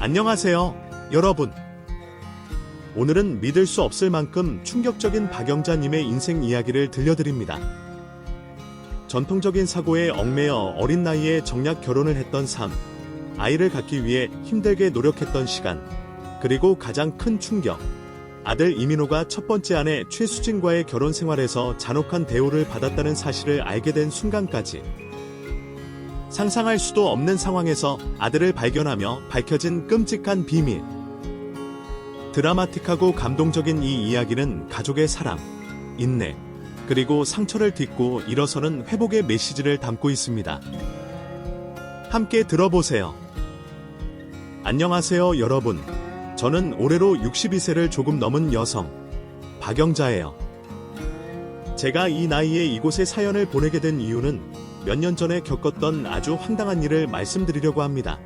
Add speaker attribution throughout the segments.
Speaker 1: 안녕하세요, 여러분. 오늘은 믿을 수 없을 만큼 충격적인 박영자님의 인생 이야기를 들려드립니다. 전통적인 사고에 얽매여 어린 나이에 정략 결혼을 했던 삶, 아이를 갖기 위해 힘들게 노력했던 시간, 그리고 가장 큰 충격, 아들 이민호가 첫 번째 아내 최수진과의 결혼 생활에서 잔혹한 대우를 받았다는 사실을 알게 된 순간까지. 상상할 수도 없는 상황에서 아들을 발견하며 밝혀진 끔찍한 비밀. 드라마틱하고 감동적인 이 이야기는 가족의 사랑, 인내, 그리고 상처를 딛고 일어서는 회복의 메시지를 담고 있습니다. 함께 들어보세요. 안녕하세요, 여러분. 저는 올해로 62세를 조금 넘은 여성, 박영자예요. 제가 이 나이에 이곳에 사연을 보내게 된 이유는 몇 년 전에 겪었던 아주 황당한 일을 말씀드리려고 합니다.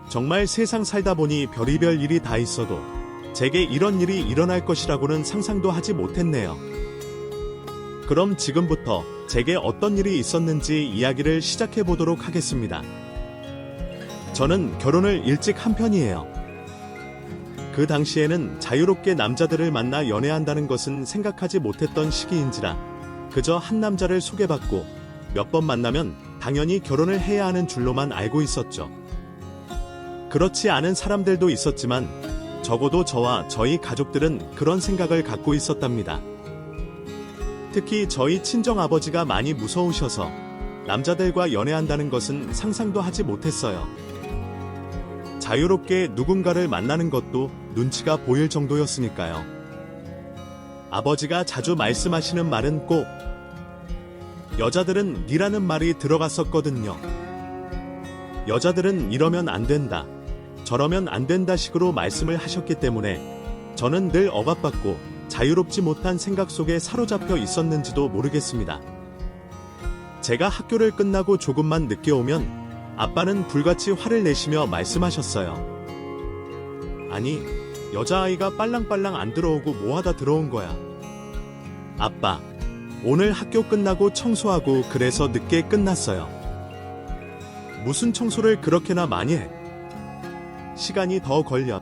Speaker 1: 정말 세상 살다 보니 별의별 일이 다 있어도 제게 이런 일이 일어날 것이라고는 상상도 하지 못했네요. 그럼 지금부터 제게 어떤 일이 있었는지 이야기를 시작해 보도록 하겠습니다. 저는 결혼을 일찍 한 편이에요. 그 당시에는 자유롭게 남자들을 만나 연애한다는 것은 생각하지 못했던 시기인지라 그저 한 남자를 소개받고 몇 번 만나면 당연히 결혼을 해야 하는 줄로만 알고 있었죠. 그렇지 않은 사람들도 있었지만 적어도 저와 저희 가족들은 그런 생각을 갖고 있었답니다. 특히 저희 친정아버지가 많이 무서우셔서 남자들과 연애한다는 것은 상상도 하지 못했어요. 자유롭게 누군가를 만나는 것도 눈치가 보일 정도였으니까요. 아버지가 자주 말씀하시는 말은 꼭 여자들은 니라는 말이 들어갔었거든요. 여자들은 이러면 안 된다, 저러면 안 된다 식으로 말씀을 하셨기 때문에 저는 늘 억압받고 자유롭지 못한 생각 속에 사로잡혀 있었는지도 모르겠습니다. 제가 학교를 끝나고 조금만 늦게 오면 아빠는 불같이 화를 내시며 말씀하셨어요. 아니, 여자아이가 빨랑빨랑 안 들어오고 뭐하다 들어온 거야. 아빠, 오늘 학교 끝나고 청소하고 그래서 늦게 끝났어요. 무슨 청소를 그렇게나 많이 해? 시간이 더 걸려.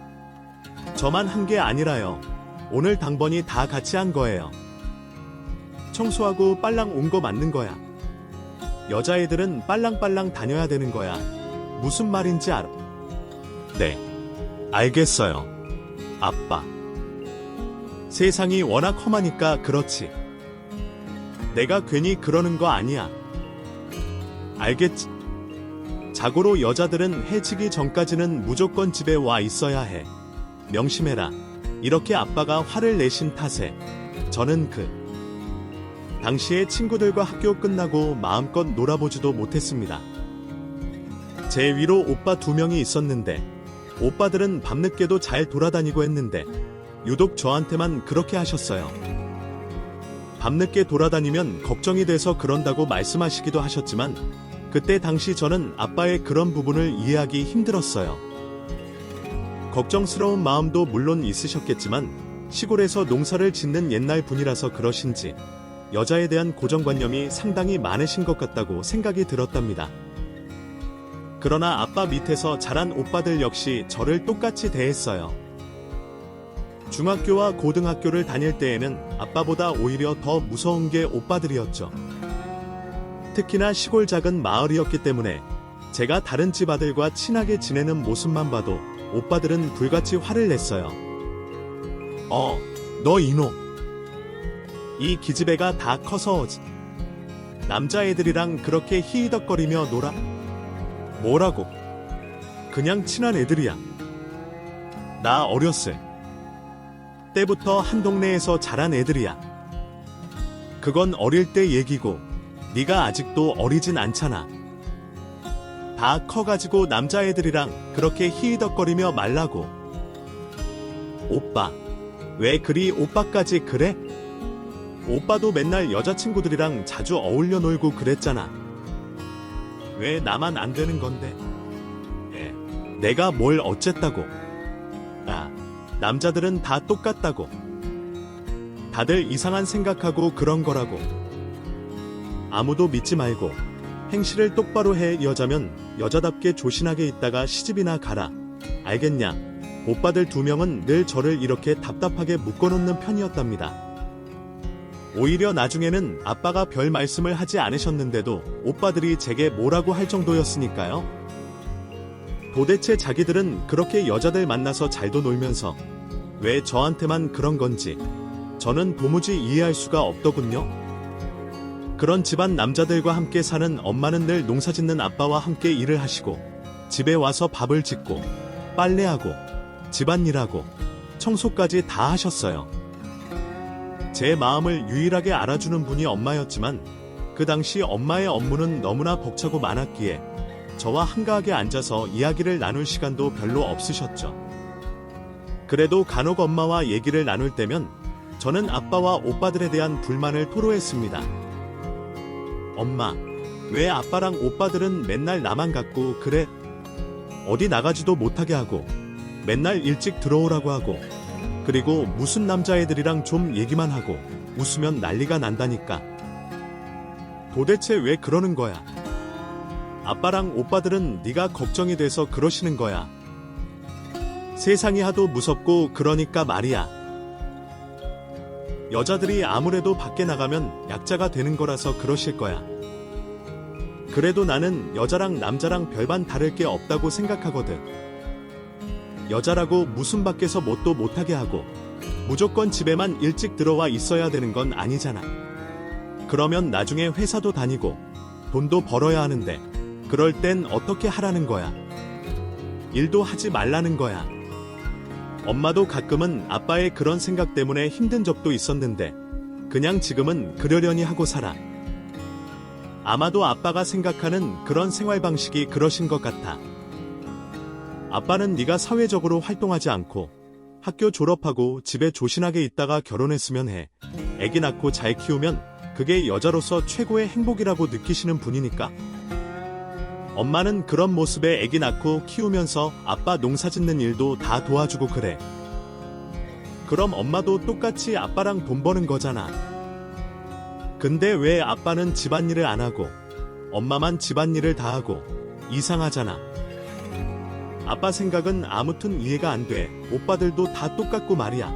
Speaker 1: 저만 한 게 아니라요. 오늘 당번이 다 같이 한 거예요. 청소하고 빨랑 온 거 맞는 거야. 여자애들은 빨랑빨랑 다녀야 되는 거야. 무슨 말인지 알아? 네, 알겠어요, 아빠. 세상이 워낙 험하니까 그렇지. 내가 괜히 그러는 거 아니야. 알겠지? 자고로 여자들은 해 지기 전까지는 무조건 집에 와 있어야 해. 명심해라. 이렇게 아빠가 화를 내신 탓에 저는 당시에 친구들과 학교 끝나고 마음껏 놀아보지도 못했습니다. 제 위로 오빠 2명이 있었는데 오빠들은 밤늦게도 잘 돌아다니고 했는데 유독 저한테만 그렇게 하셨어요. 밤늦게 돌아다니면 걱정이 돼서 그런다고 말씀하시기도 하셨지만 그때 당시 저는 아빠의 그런 부분을 이해하기 힘들었어요. 걱정스러운 마음도 물론 있으셨겠지만 시골에서 농사를 짓는 옛날 분이라서 그러신지 여자에 대한 고정관념이 상당히 많으신 것 같다고 생각이 들었답니다. 그러나 아빠 밑에서 자란 오빠들 역시 저를 똑같이 대했어요. 중학교와 고등학교를 다닐 때에는 아빠보다 오히려 더 무서운 게 오빠들이었죠. 특히나 시골 작은 마을이었기 때문에 제가 다른 집 아들과 친하게 지내는 모습만 봐도 오빠들은 불같이 화를 냈어요. 너 이놈. 이 기집애가 다 커서 남자애들이랑 그렇게 히히덕거리며 놀아? 뭐라고? 그냥 친한 애들이야. 나 어렸을 때부터 한 동네에서 자란 애들이야. 그건 어릴 때 얘기고 네가 아직도 어리진 않잖아. 다 커가지고 남자애들이랑 그렇게 히히덕거리며 말라고. 오빠, 왜 그리 오빠까지 그래? 오빠도 맨날 여자친구들이랑 자주 어울려 놀고 그랬잖아. 왜 나만 안 되는 건데? 내가 뭘 어쨌다고. 남자들은 다 똑같다고. 다들 이상한 생각하고 그런 거라고. 아무도 믿지 말고 행실을 똑바로 해. 여자면 여자답게 조신하게 있다가 시집이나 가라. 알겠냐? 오빠들 2명은 늘 저를 이렇게 답답하게 묶어놓는 편이었답니다. 오히려 나중에는 아빠가 별 말씀을 하지 않으셨는데도 오빠들이 제게 뭐라고 할 정도였으니까요. 도대체 자기들은 그렇게 여자들 만나서 잘도 놀면서 왜 저한테만 그런 건지 저는 도무지 이해할 수가 없더군요. 그런 집안 남자들과 함께 사는 엄마는 늘 농사짓는 아빠와 함께 일을 하시고 집에 와서 밥을 짓고 빨래하고 집안일하고 청소까지 다 하셨어요. 제 마음을 유일하게 알아주는 분이 엄마였지만 그 당시 엄마의 업무는 너무나 벅차고 많았기에 저와 한가하게 앉아서 이야기를 나눌 시간도 별로 없으셨죠. 그래도 간혹 엄마와 얘기를 나눌 때면 저는 아빠와 오빠들에 대한 불만을 토로했습니다. 엄마, 왜 아빠랑 오빠들은 맨날 나만 갖고 그래? 어디 나가지도 못하게 하고 맨날 일찍 들어오라고 하고 그리고 무슨 남자애들이랑 좀 얘기만 하고 웃으면 난리가 난다니까. 도대체 왜 그러는 거야? 아빠랑 오빠들은 네가 걱정이 돼서 그러시는 거야. 세상이 하도 무섭고 그러니까 말이야. 여자들이 아무래도 밖에 나가면 약자가 되는 거라서 그러실 거야. 그래도 나는 여자랑 남자랑 별반 다를 게 없다고 생각하거든. 여자라고 무슨 밖에서 뭣도 못하게 하고 무조건 집에만 일찍 들어와 있어야 되는 건 아니잖아. 그러면 나중에 회사도 다니고 돈도 벌어야 하는데 그럴 땐 어떻게 하라는 거야? 일도 하지 말라는 거야. 엄마도 가끔은 아빠의 그런 생각 때문에 힘든 적도 있었는데 그냥 지금은 그러려니 하고 살아. 아마도 아빠가 생각하는 그런 생활 방식이 그러신 것 같아. 아빠는 네가 사회적으로 활동하지 않고 학교 졸업하고 집에 조신하게 있다가 결혼했으면 해. 애기 낳고 잘 키우면 그게 여자로서 최고의 행복이라고 느끼시는 분이니까. 엄마는 그런 모습에 애기 낳고 키우면서 아빠 농사 짓는 일도 다 도와주고 그래. 그럼 엄마도 똑같이 아빠랑 돈 버는 거잖아. 근데 왜 아빠는 집안일을 안 하고 엄마만 집안일을 다 하고 이상하잖아. 아빠 생각은 아무튼 이해가 안 돼. 오빠들도 다 똑같고 말이야.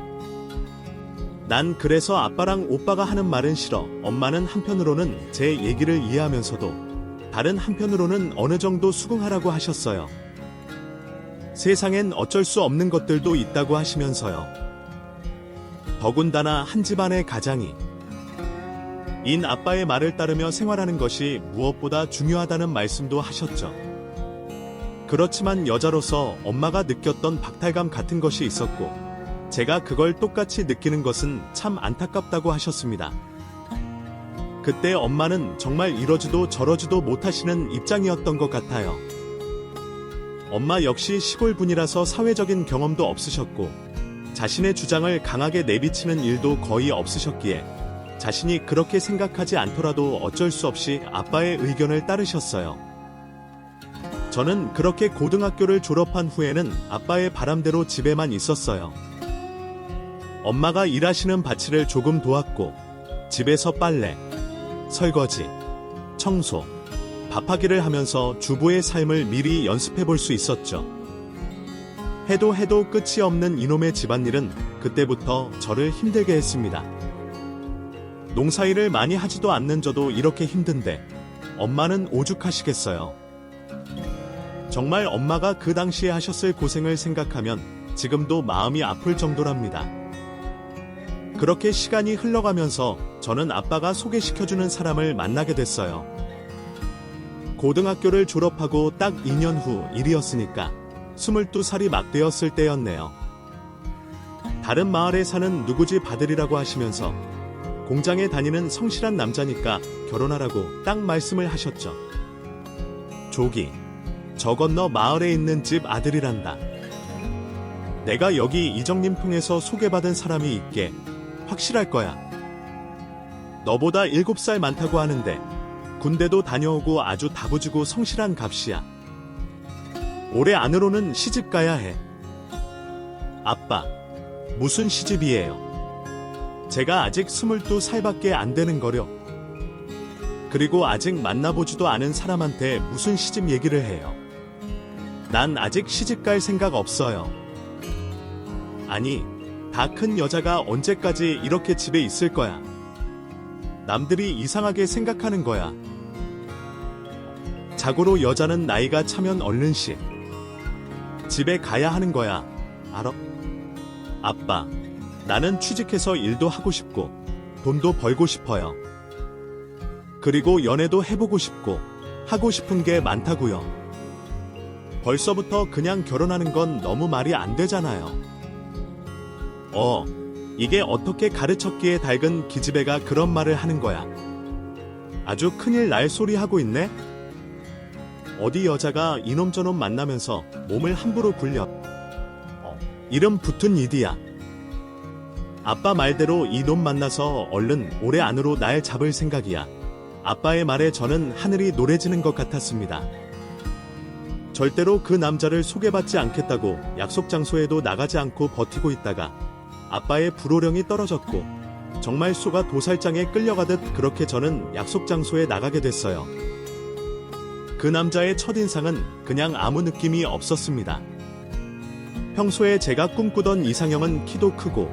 Speaker 1: 난 그래서 아빠랑 오빠가 하는 말은 싫어. 엄마는 한편으로는 제 얘기를 이해하면서도 다른 한편으로는 어느 정도 수긍하라고 하셨어요. 세상엔 어쩔 수 없는 것들도 있다고 하시면서요. 더군다나 한 집안의 가장이 인 아빠의 말을 따르며 생활하는 것이 무엇보다 중요하다는 말씀도 하셨죠. 그렇지만 여자로서 엄마가 느꼈던 박탈감 같은 것이 있었고 제가 그걸 똑같이 느끼는 것은 참 안타깝다고 하셨습니다. 그때 엄마는 정말 이러지도 저러지도 못하시는 입장이었던 것 같아요. 엄마 역시 시골분이라서 사회적인 경험도 없으셨고 자신의 주장을 강하게 내비치는 일도 거의 없으셨기에 자신이 그렇게 생각하지 않더라도 어쩔 수 없이 아빠의 의견을 따르셨어요. 저는 그렇게 고등학교를 졸업한 후에는 아빠의 바람대로 집에만 있었어요. 엄마가 일하시는 밭일을 조금 도왔고 집에서 빨래, 설거지, 청소, 밥하기를 하면서 주부의 삶을 미리 연습해 볼 수 있었죠. 해도 끝이 없는 이놈의 집안일은 그때부터 저를 힘들게 했습니다. 농사일을 많이 하지도 않는 저도 이렇게 힘든데 엄마는 오죽하시겠어요. 정말 엄마가 그 당시에 하셨을 고생을 생각하면 지금도 마음이 아플 정도랍니다. 그렇게 시간이 흘러가면서 저는 아빠가 소개시켜주는 사람을 만나게 됐어요. 고등학교를 졸업하고 딱 2년 후 일이었으니까 22살이 막 되었을 때였네요. 다른 마을에 사는 누구지 아들이라고 하시면서 공장에 다니는 성실한 남자니까 결혼하라고 딱 말씀을 하셨죠. 조기, 저 건너 마을에 있는 집 아들이란다. 내가 여기 이정님 통해서 소개받은 사람이 있게 확실할 거야. 너보다 7살 많다고 하는데 군대도 다녀오고 아주 다부지고 성실한 값이야. 올해 안으로는 시집 가야 해. 아빠, 무슨 시집이에요? 제가 아직 22살밖에 안 되는 거려. 그리고 아직 만나보지도 않은 사람한테 무슨 시집 얘기를 해요. 난 아직 시집갈 생각 없어요. 아니, 다 큰 여자가 언제까지 이렇게 집에 있을 거야. 남들이 이상하게 생각하는 거야. 자고로 여자는 나이가 차면 얼른 집에 가야 하는 거야. 알아? 아빠, 나는 취직해서 일도 하고 싶고 돈도 벌고 싶어요. 그리고 연애도 해보고 싶고 하고 싶은 게 많다고요. 벌써부터 그냥 결혼하는 건 너무 말이 안 되잖아요. 이게 어떻게 가르쳤기에 닳은 기집애가 그런 말을 하는 거야. 아주 큰일 날 소리 하고 있네? 어디 여자가 이놈 저놈 만나면서 몸을 함부로 굴려. 이름 붙은 이디야. 아빠 말대로 이놈 만나서 얼른 올해 안으로 날 잡을 생각이야. 아빠의 말에 저는 하늘이 노래지는 것 같았습니다. 절대로 그 남자를 소개받지 않겠다고 약속 장소에도 나가지 않고 버티고 있다가 아빠의 불호령이 떨어졌고 정말 쏘가 도살장에 끌려가듯 그렇게 저는 약속 장소에 나가게 됐어요. 그 남자의 첫인상은 그냥 아무 느낌이 없었습니다. 평소에 제가 꿈꾸던 이상형은 키도 크고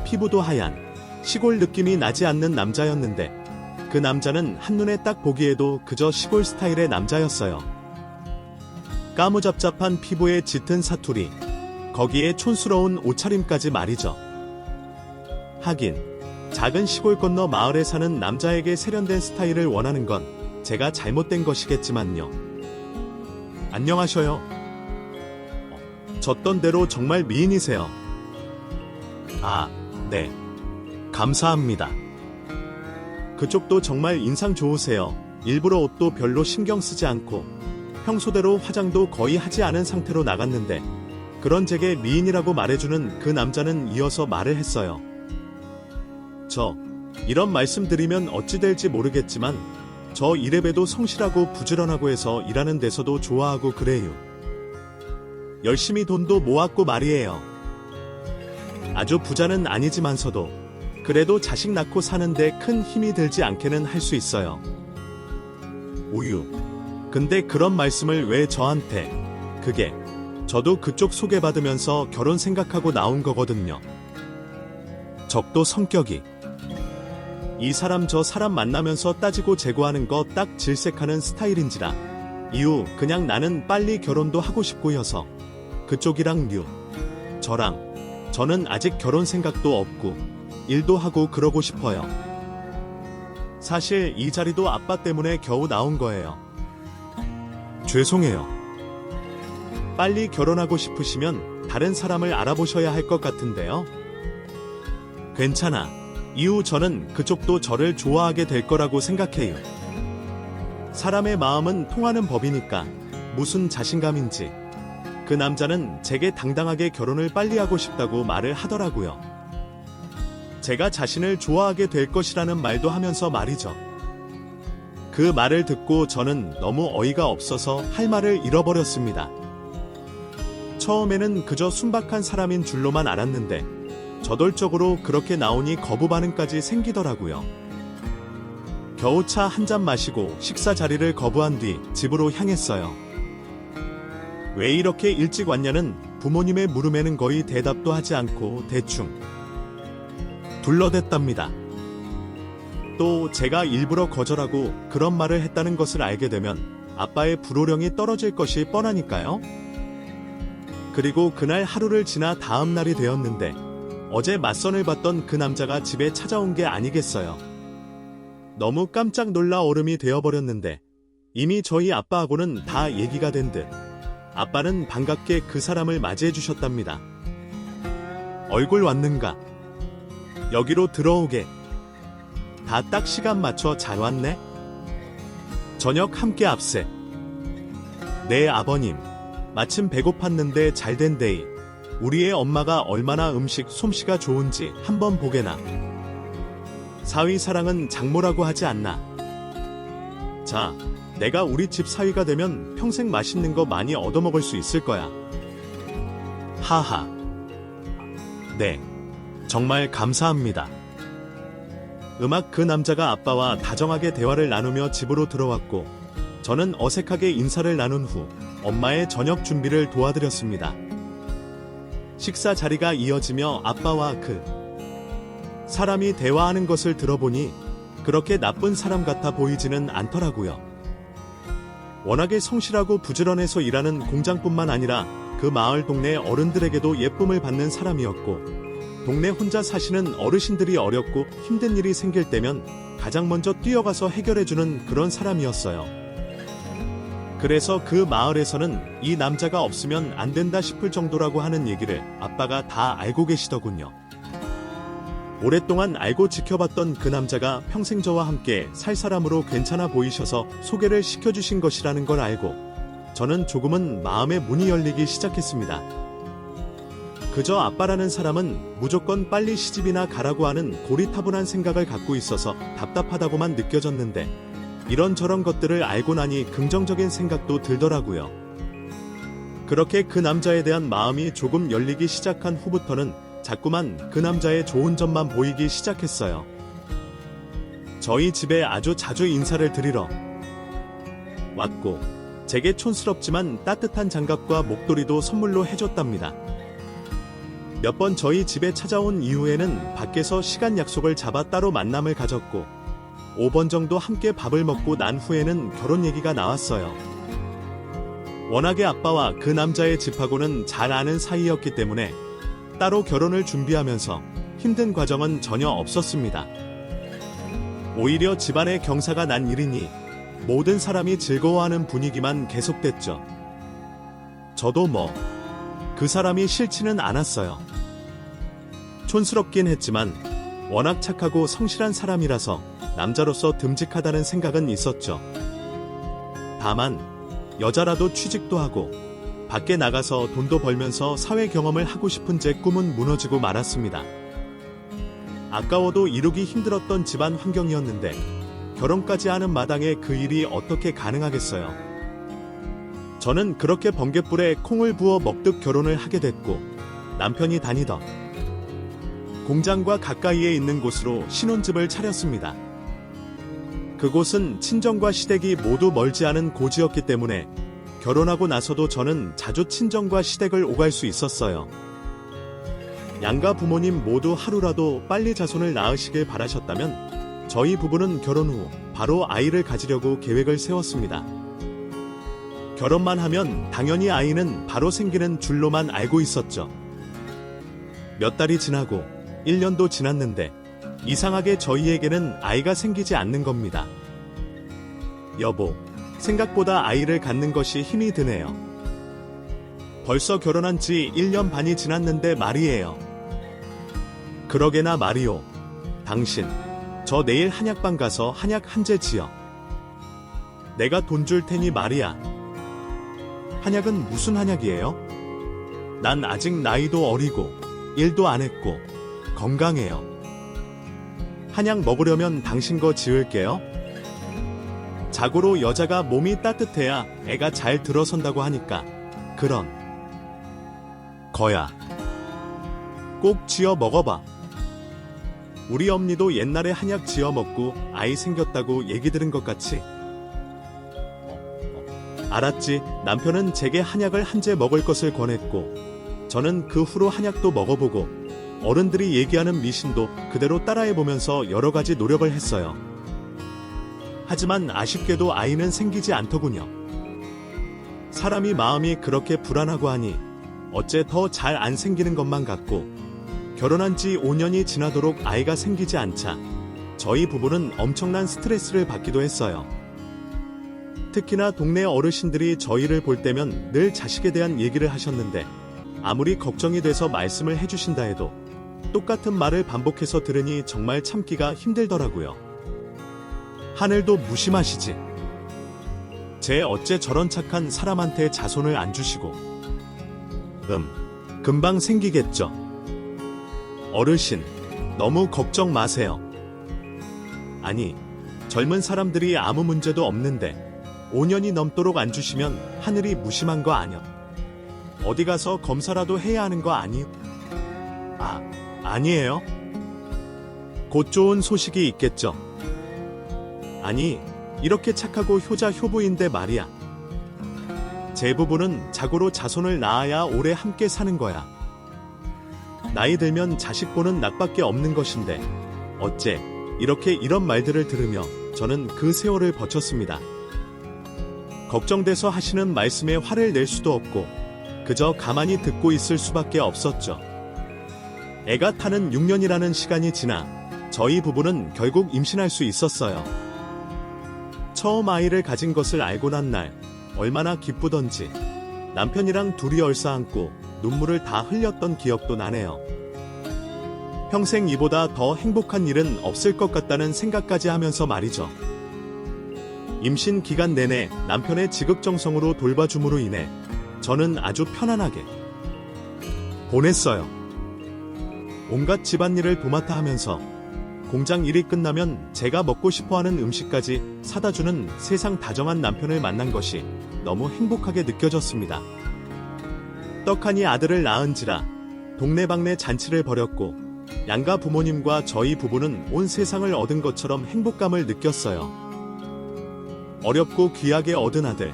Speaker 1: 피부도 하얀 시골 느낌이 나지 않는 남자였는데 그 남자는 한눈에 딱 보기에도 그저 시골 스타일의 남자였어요. 까무잡잡한 피부에 짙은 사투리, 거기에 촌스러운 옷차림까지 말이죠. 하긴 작은 시골 건너 마을에 사는 남자에게 세련된 스타일을 원하는 건 제가 잘못된 것이겠지만요. 안녕하셔요. 졌던 대로 정말 미인이세요. 아, 네. 감사합니다. 그쪽도 정말 인상 좋으세요. 일부러 옷도 별로 신경 쓰지 않고 평소대로 화장도 거의 하지 않은 상태로 나갔는데 그런 제게 미인이라고 말해주는 그 남자는 이어서 말을 했어요. 이런 말씀 드리면 어찌 될지 모르겠지만 저 이래봬도 성실하고 부지런하고 해서 일하는 데서도 좋아하고 그래요. 열심히 돈도 모았고 말이에요. 아주 부자는 아니지만서도 그래도 자식 낳고 사는데 큰 힘이 들지 않게는 할 수 있어요. 우유. 근데 그런 말씀을 왜 저한테? 그게 저도 그쪽 소개받으면서 결혼 생각하고 나온 거거든요. 적도 성격이 이 사람 저 사람 만나면서 따지고 재고하는 거 딱 질색하는 스타일인지라 이후 그냥 나는 빨리 결혼도 하고 싶고여서 그쪽이랑 저는 아직 결혼 생각도 없고 일도 하고 그러고 싶어요. 사실 이 자리도 아빠 때문에 겨우 나온 거예요. 죄송해요. 빨리 결혼하고 싶으시면 다른 사람을 알아보셔야 할 것 같은데요. 괜찮아. 이후 저는 그쪽도 저를 좋아하게 될 거라고 생각해요. 사람의 마음은 통하는 법이니까 무슨 자신감인지 그 남자는 제게 당당하게 결혼을 빨리 하고 싶다고 말을 하더라고요. 제가 자신을 좋아하게 될 것이라는 말도 하면서 말이죠. 그 말을 듣고 저는 너무 어이가 없어서 할 말을 잃어버렸습니다. 처음에는 그저 순박한 사람인 줄로만 알았는데 저돌적으로 그렇게 나오니 거부 반응까지 생기더라고요. 겨우 차 한 잔 마시고 식사 자리를 거부한 뒤 집으로 향했어요. 왜 이렇게 일찍 왔냐는 부모님의 물음에는 거의 대답도 하지 않고 대충 둘러댔답니다. 또 제가 일부러 거절하고 그런 말을 했다는 것을 알게 되면 아빠의 불호령이 떨어질 것이 뻔하니까요. 그리고 그날 하루를 지나 다음 날이 되었는데 어제 맞선을 봤던 그 남자가 집에 찾아온 게 아니겠어요. 너무 깜짝 놀라 얼음이 되어버렸는데 이미 저희 아빠하고는 다 얘기가 된 듯 아빠는 반갑게 그 사람을 맞이해 주셨답니다. 얼굴 왔는가? 여기로 들어오게. 다 딱 시간 맞춰 잘 왔네? 저녁 함께 합세. 네 아버님. 마침 배고팠는데 잘된 데이. 우리의 엄마가 얼마나 음식 솜씨가 좋은지 한번 보게나. 사위 사랑은 장모라고 하지 않나. 자, 내가 우리 집 사위가 되면 평생 맛있는 거 많이 얻어먹을 수 있을 거야. 하하. 네. 정말 감사합니다. 음악 그 남자가 아빠와 다정하게 대화를 나누며 집으로 들어왔고 저는 어색하게 인사를 나눈 후 엄마의 저녁 준비를 도와드렸습니다. 식사 자리가 이어지며 아빠와 그 사람이 대화하는 것을 들어보니 그렇게 나쁜 사람 같아 보이지는 않더라고요. 워낙에 성실하고 부지런해서 일하는 공장뿐만 아니라 그 마을 동네 어른들에게도 예쁨을 받는 사람이었고, 동네 혼자 사시는 어르신들이 어렵고 힘든 일이 생길 때면 가장 먼저 뛰어가서 해결해주는 그런 사람이었어요. 그래서 그 마을에서는 이 남자가 없으면 안 된다 싶을 정도라고 하는 얘기를 아빠가 다 알고 계시더군요. 오랫동안 알고 지켜봤던 그 남자가 평생 저와 함께 살 사람으로 괜찮아 보이셔서 소개를 시켜주신 것이라는 걸 알고 저는 조금은 마음의 문이 열리기 시작했습니다. 그저 아빠라는 사람은 무조건 빨리 시집이나 가라고 하는 고리타분한 생각을 갖고 있어서 답답하다고만 느껴졌는데, 이런저런 것들을 알고 나니 긍정적인 생각도 들더라고요. 그렇게 그 남자에 대한 마음이 조금 열리기 시작한 후부터는 자꾸만 그 남자의 좋은 점만 보이기 시작했어요. 저희 집에 아주 자주 인사를 드리러 왔고, 제게 촌스럽지만 따뜻한 장갑과 목도리도 선물로 해줬답니다. 몇 번 저희 집에 찾아온 이후에는 밖에서 시간 약속을 잡아 따로 만남을 가졌고, 5번 정도 함께 밥을 먹고 난 후에는 결혼 얘기가 나왔어요. 워낙에 아빠와 그 남자의 집하고는 잘 아는 사이였기 때문에 따로 결혼을 준비하면서 힘든 과정은 전혀 없었습니다. 오히려 집안에 경사가 난 일이니 모든 사람이 즐거워하는 분위기만 계속됐죠. 저도 그 사람이 싫지는 않았어요. 촌스럽긴 했지만 워낙 착하고 성실한 사람이라서 남자로서 듬직하다는 생각은 있었죠. 다만 여자라도 취직도 하고 밖에 나가서 돈도 벌면서 사회 경험을 하고 싶은 제 꿈은 무너지고 말았습니다. 아까워도 이루기 힘들었던 집안 환경이었는데 결혼까지 하는 마당에 그 일이 어떻게 가능하겠어요. 저는 그렇게 번갯불에 콩을 부어 먹듯 결혼을 하게 됐고, 남편이 다니던 공장과 가까이에 있는 곳으로 신혼집을 차렸습니다. 그곳은 친정과 시댁이 모두 멀지 않은 고지였기 때문에 결혼하고 나서도 저는 자주 친정과 시댁을 오갈 수 있었어요. 양가 부모님 모두 하루라도 빨리 자손을 낳으시길 바라셨다면 저희 부부는 결혼 후 바로 아이를 가지려고 계획을 세웠습니다. 결혼만 하면 당연히 아이는 바로 생기는 줄로만 알고 있었죠. 몇 달이 지나고 1년도 지났는데 이상하게 저희에게는 아이가 생기지 않는 겁니다. 여보, 생각보다 아이를 갖는 것이 힘이 드네요. 벌써 결혼한 지 1년 반이 지났는데 말이에요. 그러게나 말이오. 당신, 저 내일 한약방 가서 한약 한 재 지어. 내가 돈 줄 테니 말이야. 한약은 무슨 한약이에요? 난 아직 나이도 어리고 일도 안 했고 건강해요. 한약 먹으려면 당신 거 지을게요. 자고로 여자가 몸이 따뜻해야 애가 잘 들어선다고 하니까 그런 거야. 꼭 지어 먹어봐. 우리 엄니도 옛날에 한약 지어 먹고 아이 생겼다고 얘기 들은 것 같이. 알았지. 남편은 제게 한약을 한 재 먹을 것을 권했고, 저는 그 후로 한약도 먹어보고 어른들이 얘기하는 미신도 그대로 따라해보면서 여러 가지 노력을 했어요. 하지만 아쉽게도 아이는 생기지 않더군요. 사람이 마음이 그렇게 불안하고 하니 어째 더 잘 안 생기는 것만 같고, 결혼한 지 5년이 지나도록 아이가 생기지 않자 저희 부부는 엄청난 스트레스를 받기도 했어요. 특히나 동네 어르신들이 저희를 볼 때면 늘 자식에 대한 얘기를 하셨는데, 아무리 걱정이 돼서 말씀을 해주신다 해도 똑같은 말을 반복해서 들으니 정말 참기가 힘들더라고요. 하늘도 무심하시지. 쟤 어째 저런 착한 사람한테 자손을 안 주시고. 금방 생기겠죠. 어르신, 너무 걱정 마세요. 아니, 젊은 사람들이 아무 문제도 없는데 5년이 넘도록 안 주시면 하늘이 무심한 거 아니요? 어디 가서 검사라도 해야 하는 거 아니요? 아니에요? 곧 좋은 소식이 있겠죠. 아니, 이렇게 착하고 효자 효부인데 말이야. 제 부부는 자고로 자손을 낳아야 오래 함께 사는 거야. 나이 들면 자식 보는 낙밖에 없는 것인데 어째 이렇게 이런 말들을 들으며 저는 그 세월을 버텼습니다. 걱정돼서 하시는 말씀에 화를 낼 수도 없고 그저 가만히 듣고 있을 수밖에 없었죠. 애가 타는 6년이라는 시간이 지나 저희 부부는 결국 임신할 수 있었어요. 처음 아이를 가진 것을 알고 난 날 얼마나 기쁘던지 남편이랑 둘이 얼싸안고 눈물을 다 흘렸던 기억도 나네요. 평생 이보다 더 행복한 일은 없을 것 같다는 생각까지 하면서 말이죠. 임신 기간 내내 남편의 지극정성으로 돌봐줌으로 인해 저는 아주 편안하게 보냈어요. 온갖 집안일을 도맡아 하면서 공장 일이 끝나면 제가 먹고 싶어하는 음식까지 사다주는 세상 다정한 남편을 만난 것이 너무 행복하게 느껴졌습니다. 떡하니 아들을 낳은지라 동네방네 잔치를 벌였고 양가 부모님과 저희 부부는 온 세상을 얻은 것처럼 행복감을 느꼈어요. 어렵고 귀하게 얻은 아들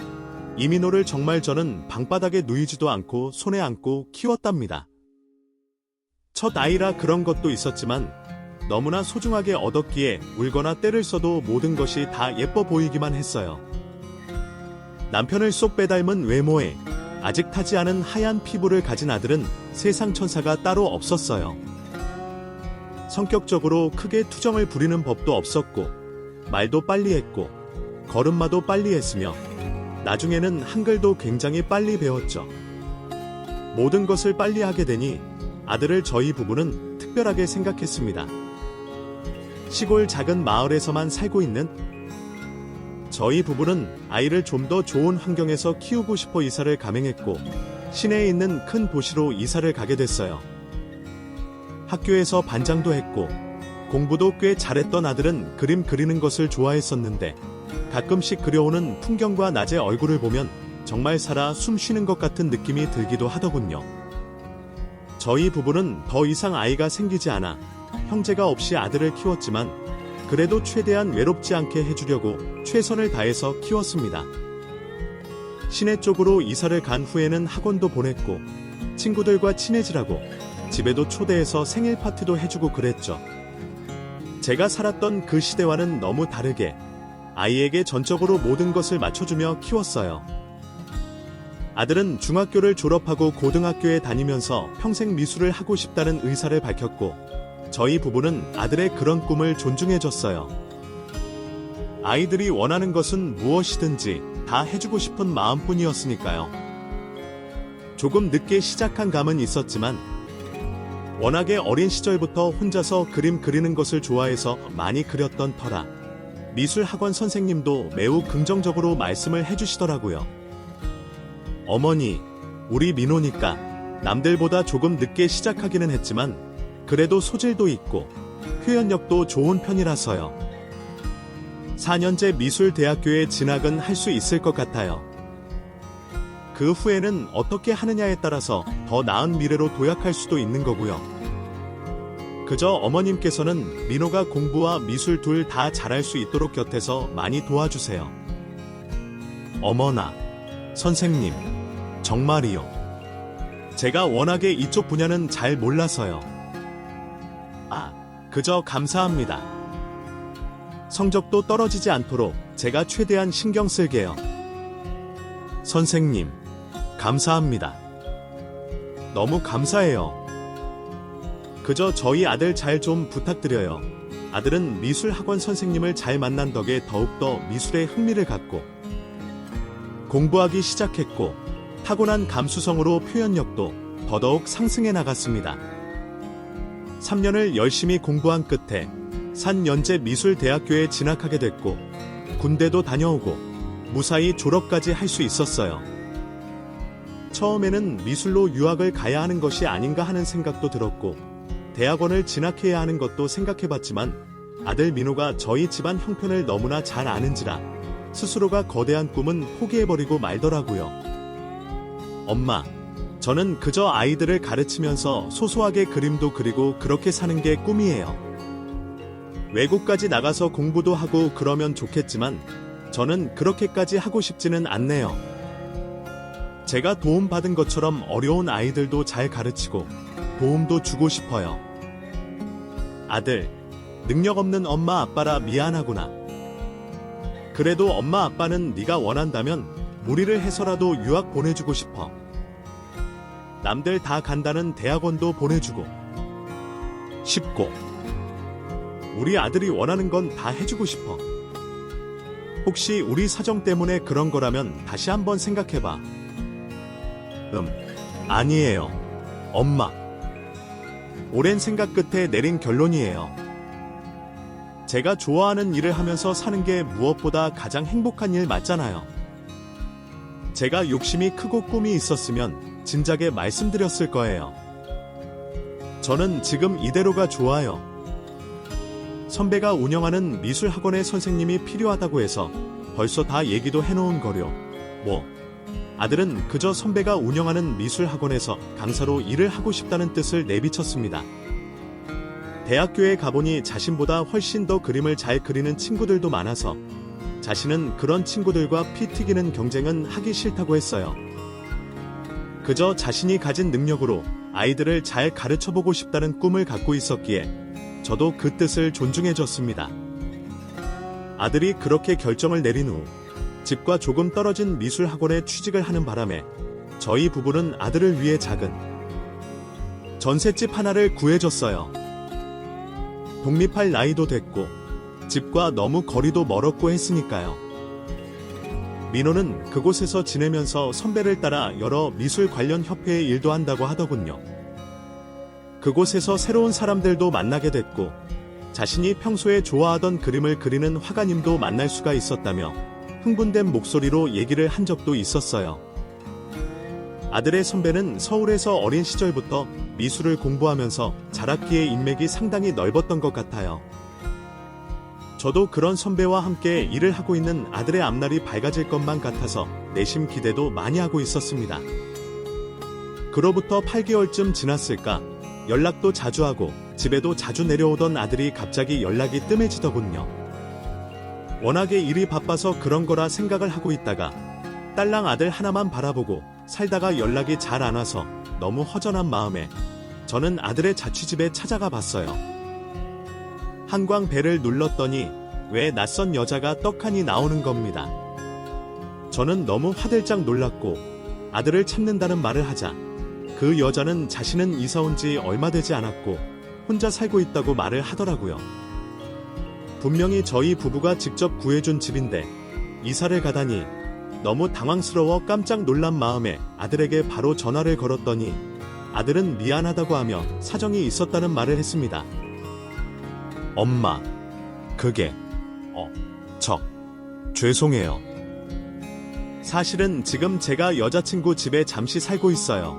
Speaker 1: 이민호를 정말 저는 방바닥에 누이지도 않고 손에 안고 키웠답니다. 첫 아이라 그런 것도 있었지만 너무나 소중하게 얻었기에 울거나 떼를 써도 모든 것이 다 예뻐 보이기만 했어요. 남편을 쏙 빼닮은 외모에 아직 타지 않은 하얀 피부를 가진 아들은 세상 천사가 따로 없었어요. 성격적으로 크게 투정을 부리는 법도 없었고 말도 빨리 했고 걸음마도 빨리 했으며 나중에는 한글도 굉장히 빨리 배웠죠. 모든 것을 빨리 하게 되니 아들을 저희 부부는 특별하게 생각했습니다. 시골 작은 마을에서만 살고 있는 저희 부부는 아이를 좀 더 좋은 환경에서 키우고 싶어 이사를 감행했고 시내에 있는 큰 도시로 이사를 가게 됐어요. 학교에서 반장도 했고 공부도 꽤 잘했던 아들은 그림 그리는 것을 좋아했었는데 가끔씩 그려오는 풍경과 낮의 얼굴을 보면 정말 살아 숨 쉬는 것 같은 느낌이 들기도 하더군요. 저희 부부는 더 이상 아이가 생기지 않아 형제가 없이 아들을 키웠지만 그래도 최대한 외롭지 않게 해주려고 최선을 다해서 키웠습니다. 시내 쪽으로 이사를 간 후에는 학원도 보냈고 친구들과 친해지라고 집에도 초대해서 생일 파티도 해주고 그랬죠. 제가 살았던 그 시대와는 너무 다르게 아이에게 전적으로 모든 것을 맞춰주며 키웠어요. 아들은 중학교를 졸업하고 고등학교에 다니면서 평생 미술을 하고 싶다는 의사를 밝혔고 저희 부부는 아들의 그런 꿈을 존중해줬어요. 아이들이 원하는 것은 무엇이든지 다 해주고 싶은 마음뿐이었으니까요. 조금 늦게 시작한 감은 있었지만 워낙에 어린 시절부터 혼자서 그림 그리는 것을 좋아해서 많이 그렸던 터라 미술학원 선생님도 매우 긍정적으로 말씀을 해주시더라고요. 어머니, 우리 민호니까 남들보다 조금 늦게 시작하기는 했지만 그래도 소질도 있고 표현력도 좋은 편이라서요. 4년제 미술대학교에 진학은 할 수 있을 것 같아요. 그 후에는 어떻게 하느냐에 따라서 더 나은 미래로 도약할 수도 있는 거고요. 그저 어머님께서는 민호가 공부와 미술 둘 다 잘할 수 있도록 곁에서 많이 도와주세요. 어머나, 선생님, 정말이요. 제가 워낙에 이쪽 분야는 잘 몰라서요. 그저 감사합니다. 성적도 떨어지지 않도록 제가 최대한 신경 쓸게요. 선생님, 감사합니다. 너무 감사해요. 그저 저희 아들 잘 좀 부탁드려요. 아들은 미술학원 선생님을 잘 만난 덕에 더욱더 미술에 흥미를 갖고 공부하기 시작했고 타고난 감수성으로 표현력도 더더욱 상승해 나갔습니다. 3년을 열심히 공부한 끝에 산연제 미술대학교에 진학하게 됐고 군대도 다녀오고 무사히 졸업까지 할 수 있었어요. 처음에는 미술로 유학을 가야 하는 것이 아닌가 하는 생각도 들었고 대학원을 진학해야 하는 것도 생각해봤지만 아들 민호가 저희 집안 형편을 너무나 잘 아는지라 스스로가 거대한 꿈은 포기해버리고 말더라고요. 엄마, 저는 그저 아이들을 가르치면서 소소하게 그림도 그리고 그렇게 사는 게 꿈이에요. 외국까지 나가서 공부도 하고 그러면 좋겠지만 저는 그렇게까지 하고 싶지는 않네요. 제가 도움받은 것처럼 어려운 아이들도 잘 가르치고 도움도 주고 싶어요. 아들, 능력 없는 엄마 아빠라 미안하구나. 그래도 엄마 아빠는 네가 원한다면 무리를 해서라도 유학 보내주고 싶어. 남들 다 간다는 대학원도 보내주고 싶고 우리 아들이 원하는 건 다 해주고 싶어. 혹시 우리 사정 때문에 그런 거라면 다시 한번 생각해봐. 아니에요. 엄마. 오랜 생각 끝에 내린 결론이에요. 제가 좋아하는 일을 하면서 사는 게 무엇보다 가장 행복한 일 맞잖아요. 제가 욕심이 크고 꿈이 있었으면 진작에 말씀드렸을 거예요. 저는 지금 이대로가 좋아요. 선배가 운영하는 미술학원의 선생님이 필요하다고 해서 벌써 다 얘기도 해놓은 거려. 아들은 그저 선배가 운영하는 미술학원에서 강사로 일을 하고 싶다는 뜻을 내비쳤습니다. 대학교에 가보니 자신보다 훨씬 더 그림을 잘 그리는 친구들도 많아서 자신은 그런 친구들과 피 튀기는 경쟁은 하기 싫다고 했어요. 그저 자신이 가진 능력으로 아이들을 잘 가르쳐보고 싶다는 꿈을 갖고 있었기에 저도 그 뜻을 존중해줬습니다. 아들이 그렇게 결정을 내린 후 집과 조금 떨어진 미술학원에 취직을 하는 바람에 저희 부부는 아들을 위해 작은 전셋집 하나를 구해줬어요. 독립할 나이도 됐고 집과 너무 거리도 멀었고 했으니까요. 민호는 그곳에서 지내면서 선배를 따라 여러 미술 관련 협회의 일도 한다고 하더군요. 그곳에서 새로운 사람들도 만나게 됐고 자신이 평소에 좋아하던 그림을 그리는 화가님도 만날 수가 있었다며 흥분된 목소리로 얘기를 한 적도 있었어요. 아들의 선배는 서울에서 어린 시절부터 미술을 공부하면서 자랐기에 인맥이 상당히 넓었던 것 같아요. 저도 그런 선배와 함께 일을 하고 있는 아들의 앞날이 밝아질 것만 같아서 내심 기대도 많이 하고 있었습니다. 그로부터 8개월쯤 지났을까 연락도 자주 하고 집에도 자주 내려오던 아들이 갑자기 연락이 뜸해지더군요. 워낙에 일이 바빠서 그런 거라 생각을 하고 있다가 딸랑 아들 하나만 바라보고 살다가 연락이 잘 안 와서 너무 허전한 마음에 저는 아들의 자취집에 찾아가 봤어요. 한광 벨을 눌렀더니 왜 낯선 여자가 떡하니 나오는 겁니다. 저는 너무 화들짝 놀랐고 아들을 찾는다는 말을 하자 그 여자는 자신은 이사 온 지 얼마 되지 않았고 혼자 살고 있다고 말을 하더라고요. 분명히 저희 부부가 직접 구해준 집인데 이사를 가다니 너무 당황스러워 깜짝 놀란 마음에 아들에게 바로 전화를 걸었더니 아들은 미안하다고 하며 사정이 있었다는 말을 했습니다. 엄마, 그게 죄송해요. 사실은 지금 제가 여자친구 집에 잠시 살고 있어요.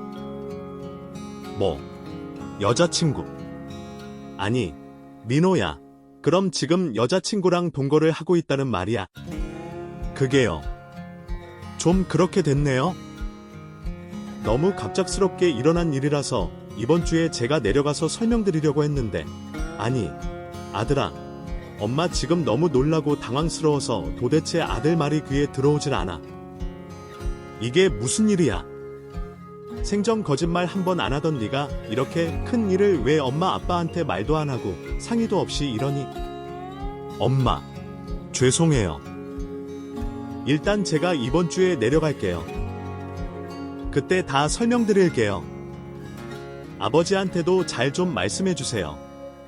Speaker 1: 여자친구? 아니, 민호야. 그럼 지금 여자친구랑 동거를 하고 있다는 말이야. 그게요. 좀 그렇게 됐네요. 너무 갑작스럽게 일어난 일이라서 이번 주에 제가 내려가서 설명드리려고 했는데 아니, 아들아. 엄마 지금 너무 놀라고 당황스러워서 도대체 아들 말이 귀에 들어오질 않아. 이게 무슨 일이야? 생전 거짓말 한 번 안 하던 네가 이렇게 큰 일을 왜 엄마 아빠한테 말도 안 하고 상의도 없이 이러니? 엄마, 죄송해요. 일단 제가 이번 주에 내려갈게요. 그때 다 설명드릴게요. 아버지한테도 잘 좀 말씀해주세요.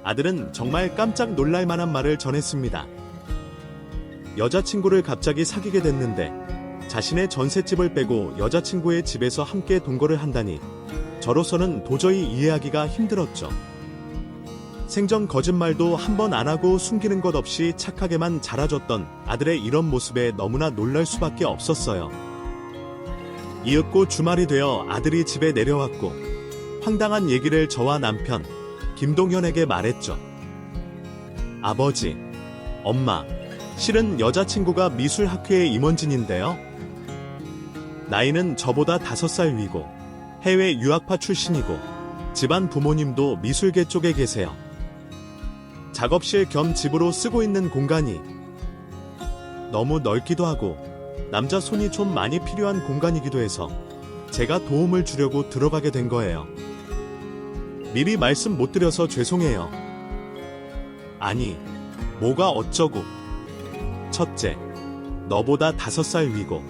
Speaker 1: 아들은 정말 깜짝 놀랄 만한 말을 전했습니다. 여자친구를 갑자기 사귀게 됐는데 자신의 전셋집을 빼고 여자친구의 집에서 함께 동거를 한다니 저로서는 도저히 이해하기가 힘들었죠. 생전 거짓말도 한 번 안 하고 숨기는 것 없이 착하게만 자라줬던 아들의 이런 모습에 너무나 놀랄 수밖에 없었어요. 이윽고 주말이 되어 아들이 집에 내려왔고 황당한 얘기를 저와 남편 김동현에게 말했죠. 아버지, 엄마, 실은 여자친구가 미술학회의 임원진인데요. 나이는 저보다 5살 위고 해외 유학파 출신이고 집안 부모님도 미술계 쪽에 계세요. 작업실 겸 집으로 쓰고 있는 공간이 너무 넓기도 하고 남자 손이 좀 많이 필요한 공간이기도 해서 제가 도움을 주려고 들어가게 된 거예요. 미리 말씀 못 드려서 죄송해요. 아니, 뭐가 어쩌고. 첫째, 너보다 5살 위고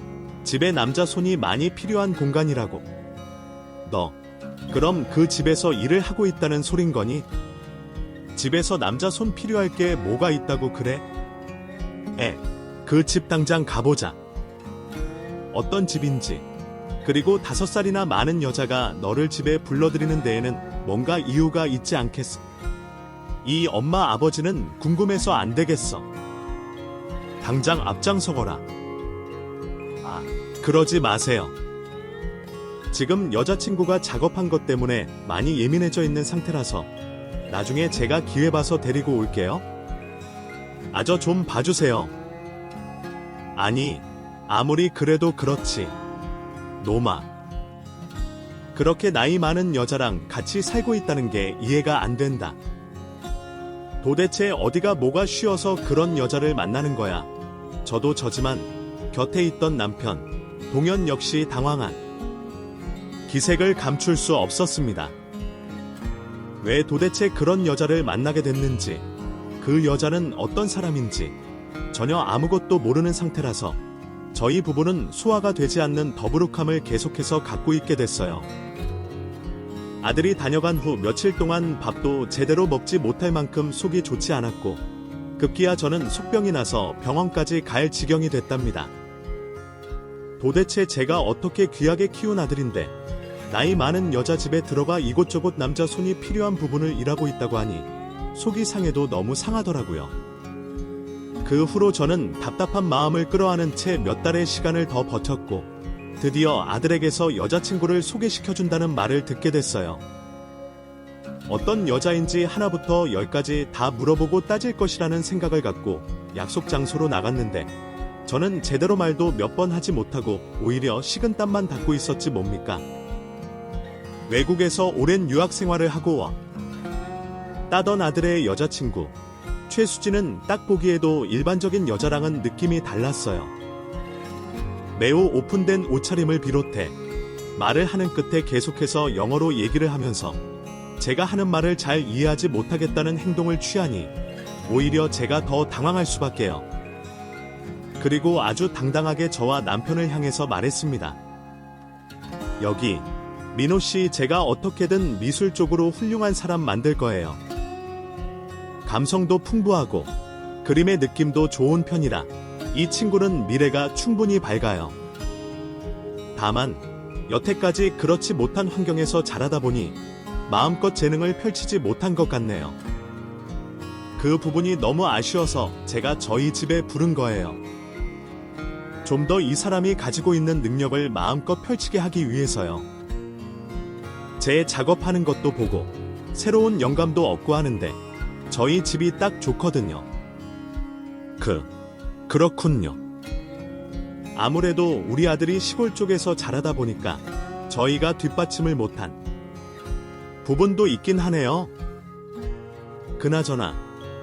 Speaker 1: 집에 남자 손이 많이 필요한 공간이라고. 너, 그럼 그 집에서 일을 하고 있다는 소린 거니? 집에서 남자 손 필요할 게 뭐가 있다고 그래? 그 집 당장 가보자. 어떤 집인지, 그리고 5살이나 많은 여자가 너를 집에 불러들이는 데에는 뭔가 이유가 있지 않겠어? 이 엄마 아버지는 궁금해서 안 되겠어. 당장 앞장서거라. 아, 그러지 마세요. 지금 여자친구가 작업한 것 때문에 많이 예민해져 있는 상태라서 나중에 제가 기회 봐서 데리고 올게요. 아저 좀 봐주세요. 아니, 아무리 그래도 그렇지. 노마. 그렇게 나이 많은 여자랑 같이 살고 있다는 게 이해가 안 된다. 도대체 어디가 뭐가 쉬워서 그런 여자를 만나는 거야. 저도 저지만 곁에 있던 남편, 동현 역시 당황한 기색을 감출 수 없었습니다. 왜 도대체 그런 여자를 만나게 됐는지, 그 여자는 어떤 사람인지 전혀 아무것도 모르는 상태라서 저희 부부는 소화가 되지 않는 더부룩함을 계속해서 갖고 있게 됐어요. 아들이 다녀간 후 며칠 동안 밥도 제대로 먹지 못할 만큼 속이 좋지 않았고 급기야 저는 속병이 나서 병원까지 갈 지경이 됐답니다. 도대체 제가 어떻게 귀하게 키운 아들인데 나이 많은 여자 집에 들어가 이곳저곳 남자 손이 필요한 부분을 일하고 있다고 하니 속이 상해도 너무 상하더라고요. 그 후로 저는 답답한 마음을 끌어안은 채 몇 달의 시간을 더 버텼고 드디어 아들에게서 여자친구를 소개시켜준다는 말을 듣게 됐어요. 어떤 여자인지 하나부터 10까지 다 물어보고 따질 것이라는 생각을 갖고 약속 장소로 나갔는데 저는 제대로 말도 몇 번 하지 못하고 오히려 식은땀만 닦고 있었지 뭡니까. 외국에서 오랜 유학 생활을 하고 와 따던 아들의 여자친구 최수진은 딱 보기에도 일반적인 여자랑은 느낌이 달랐어요. 매우 오픈된 옷차림을 비롯해 말을 하는 끝에 계속해서 영어로 얘기를 하면서 제가 하는 말을 잘 이해하지 못하겠다는 행동을 취하니 오히려 제가 더 당황할 수밖에요. 그리고 아주 당당하게 저와 남편을 향해서 말했습니다. 여기 민호 씨, 제가 어떻게든 미술 쪽으로 훌륭한 사람 만들 거예요. 감성도 풍부하고 그림의 느낌도 좋은 편이라 이 친구는 미래가 충분히 밝아요. 다만 여태까지 그렇지 못한 환경에서 자라다 보니 마음껏 재능을 펼치지 못한 것 같네요. 그 부분이 너무 아쉬워서 제가 저희 집에 부른 거예요. 좀 더 이 사람이 가지고 있는 능력을 마음껏 펼치게 하기 위해서요. 제 작업하는 것도 보고 새로운 영감도 얻고 하는데 저희 집이 딱 좋거든요. 그렇군요. 아무래도 우리 아들이 시골 쪽에서 자라다 보니까 저희가 뒷받침을 못한 부분도 있긴 하네요. 그나저나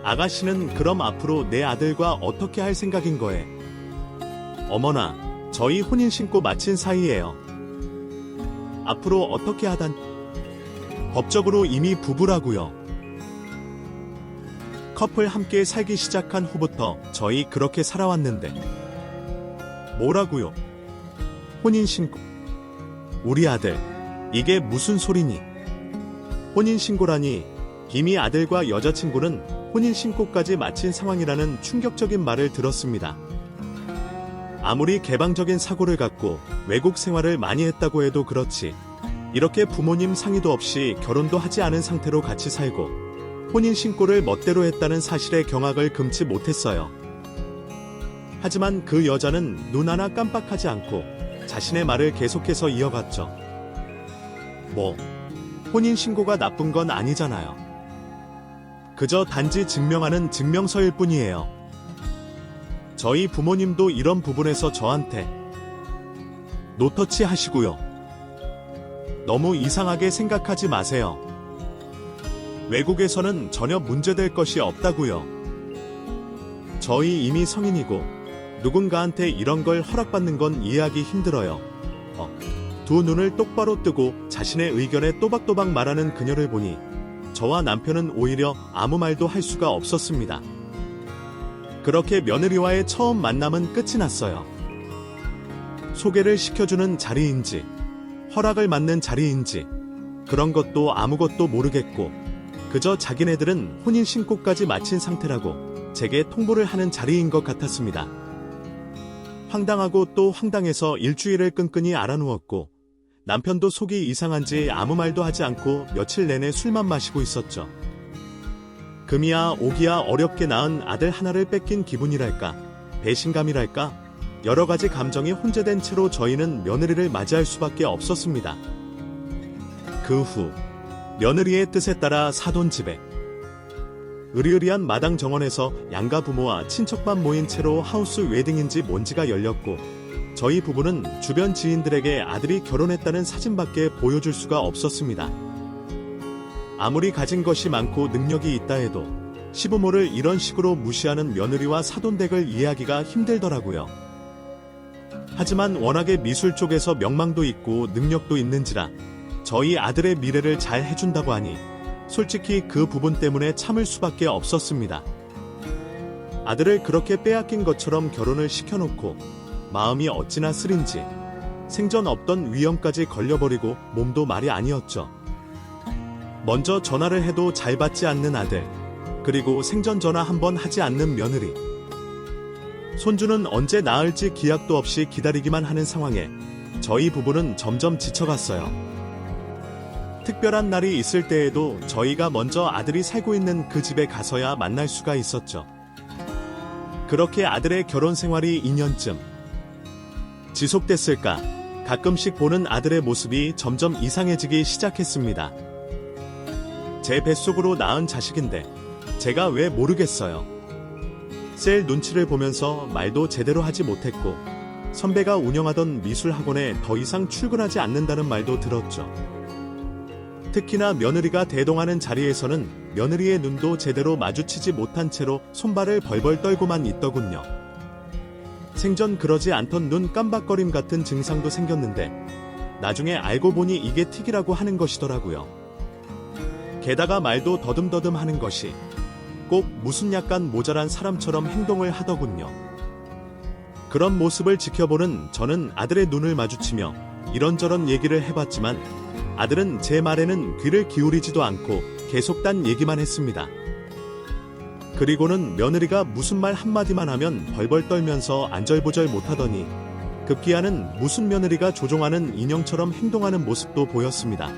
Speaker 1: 아가씨는 그럼 앞으로 내 아들과 어떻게 할 생각인 거에? 어머나, 저희 혼인신고 마친 사이예요. 앞으로 어떻게 하단? 법적으로 이미 부부라고요. 커플 함께 살기 시작한 후부터 저희 그렇게 살아왔는데. 뭐라고요? 혼인신고. 우리 아들, 이게 무슨 소리니? 혼인신고라니, 이미 아들과 여자친구는 혼인신고까지 마친 상황이라는 충격적인 말을 들었습니다. 아무리 개방적인 사고를 갖고 외국 생활을 많이 했다고 해도 그렇지, 이렇게 부모님 상의도 없이 결혼도 하지 않은 상태로 같이 살고 혼인신고를 멋대로 했다는 사실에 경악을 금치 못했어요. 하지만 그 여자는 눈 하나 깜빡하지 않고 자신의 말을 계속해서 이어갔죠. 혼인신고가 나쁜 건 아니잖아요. 그저 단지 증명하는 증명서일 뿐이에요. 저희 부모님도 이런 부분에서 저한테 노터치 하시고요. 너무 이상하게 생각하지 마세요. 외국에서는 전혀 문제될 것이 없다고요. 저희 이미 성인이고 누군가한테 이런 걸 허락받는 건 이해하기 힘들어요. 두 눈을 똑바로 뜨고 자신의 의견에 또박또박 말하는 그녀를 보니 저와 남편은 오히려 아무 말도 할 수가 없었습니다. 그렇게 며느리와의 처음 만남은 끝이 났어요. 소개를 시켜주는 자리인지, 허락을 받는 자리인지, 그런 것도 아무것도 모르겠고, 그저 자기네들은 혼인 신고까지 마친 상태라고 제게 통보를 하는 자리인 것 같았습니다. 황당하고 또 황당해서 일주일을 끈끈이 알아누웠고, 남편도 속이 이상한지 아무 말도 하지 않고 며칠 내내 술만 마시고 있었죠. 금이야 오기야 어렵게 낳은 아들 하나를 뺏긴 기분이랄까, 배신감이랄까, 여러 가지 감정이 혼재된 채로 저희는 며느리를 맞이할 수밖에 없었습니다. 그 후 며느리의 뜻에 따라 사돈 집에 으리으리한 마당 정원에서 양가 부모와 친척만 모인 채로 하우스 웨딩인지 뭔지가 열렸고, 저희 부부는 주변 지인들에게 아들이 결혼했다는 사진밖에 보여줄 수가 없었습니다. 아무리 가진 것이 많고 능력이 있다 해도 시부모를 이런 식으로 무시하는 며느리와 사돈댁을 이해하기가 힘들더라고요. 하지만 워낙에 미술 쪽에서 명망도 있고 능력도 있는지라 저희 아들의 미래를 잘 해준다고 하니 솔직히 그 부분 때문에 참을 수밖에 없었습니다. 아들을 그렇게 빼앗긴 것처럼 결혼을 시켜놓고 마음이 어찌나 쓰린지 생전 없던 위험까지 걸려버리고 몸도 말이 아니었죠. 먼저 전화를 해도 잘 받지 않는 아들, 그리고 생전 전화 한번 하지 않는 며느리. 손주는 언제 낳을지 기약도 없이 기다리기만 하는 상황에 저희 부부는 점점 지쳐갔어요. 특별한 날이 있을 때에도 저희가 먼저 아들이 살고 있는 그 집에 가서야 만날 수가 있었죠. 그렇게 아들의 결혼 생활이 2년쯤 지속됐을까, 가끔씩 보는 아들의 모습이 점점 이상해지기 시작했습니다. 제 뱃속으로 낳은 자식인데 제가 왜 모르겠어요. 셀 눈치를 보면서 말도 제대로 하지 못했고, 선배가 운영하던 미술학원에 더 이상 출근하지 않는다는 말도 들었죠. 특히나 며느리가 대동하는 자리에서는 며느리의 눈도 제대로 마주치지 못한 채로 손발을 벌벌 떨고만 있더군요. 생전 그러지 않던 눈 깜박거림 같은 증상도 생겼는데 나중에 알고 보니 이게 틱이라고 하는 것이더라고요. 게다가 말도 더듬더듬 하는 것이 꼭 무슨 약간 모자란 사람처럼 행동을 하더군요. 그런 모습을 지켜보는 저는 아들의 눈을 마주치며 이런저런 얘기를 해봤지만 아들은 제 말에는 귀를 기울이지도 않고 계속 딴 얘기만 했습니다. 그리고는 며느리가 무슨 말 한마디만 하면 벌벌 떨면서 안절보절 못하더니 급기야는 무슨 며느리가 조종하는 인형처럼 행동하는 모습도 보였습니다.